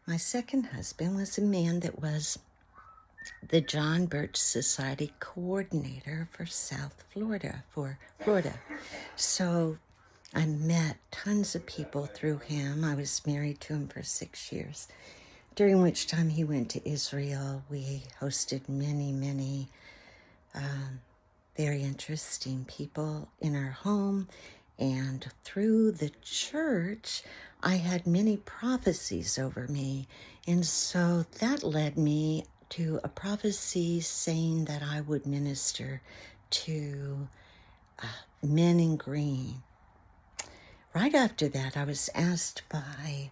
My second husband was a man that was the John Birch Society coordinator for South Florida, for Florida. So I met tons of people through him. I was married to him for 6 years, during which time he went to Israel. We hosted many very interesting people in our home. And through the church, I had many prophecies over me. And so that led me to a prophecy saying that I would minister to men in green. Right after that, I was asked by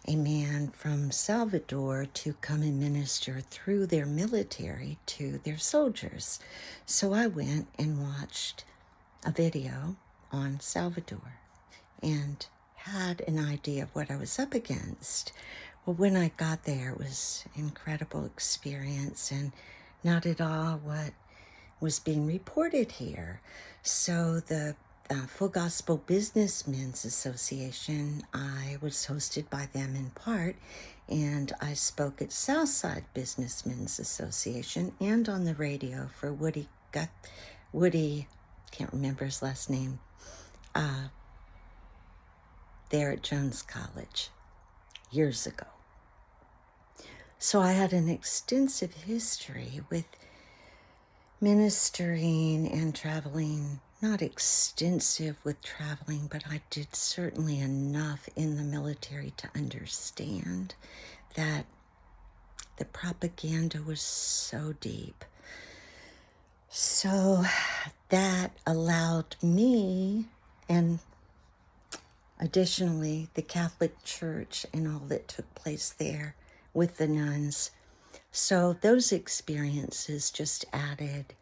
a man from Salvador to come and minister through their military to their soldiers. So I went and watched a video on Salvador and had an idea of what I was up against. Well, when I got there, it was an incredible experience and not at all what was being reported here. So the Full Gospel Businessmen's Association, I was hosted by them in part, and I spoke at Southside Businessmen's Association and on the radio for Woody, can't remember his last name, there at Jones College years ago. So I had an extensive history with ministering and traveling, not extensive with traveling, but I did certainly enough in the military to understand that the propaganda was so deep. So that allowed me, and additionally the Catholic Church and all that took place there with the nuns. So those experiences just added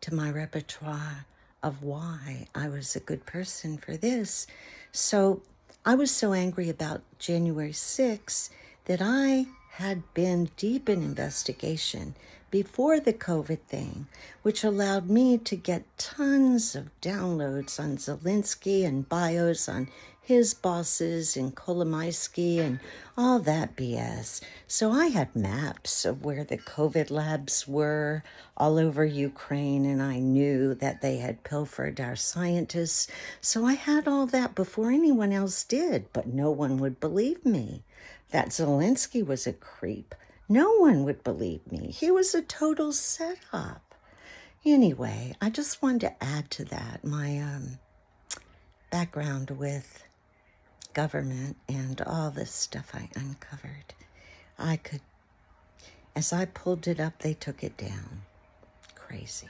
to my repertoire of why I was a good person for this. So I was so angry about January 6th that I had been deep in investigation before the COVID thing, which allowed me to get tons of downloads on Zelensky and bios on his bosses and Kolomaisky and all that BS. So I had maps of where the COVID labs were all over Ukraine, and I knew that they had pilfered our scientists. So I had all that before anyone else did, but no one would believe me that Zelensky was a creep. No one would believe me. He was a total setup. Anyway, I just wanted to add to that my background with government and all this stuff I uncovered. As I pulled it up, they took it down. Crazy.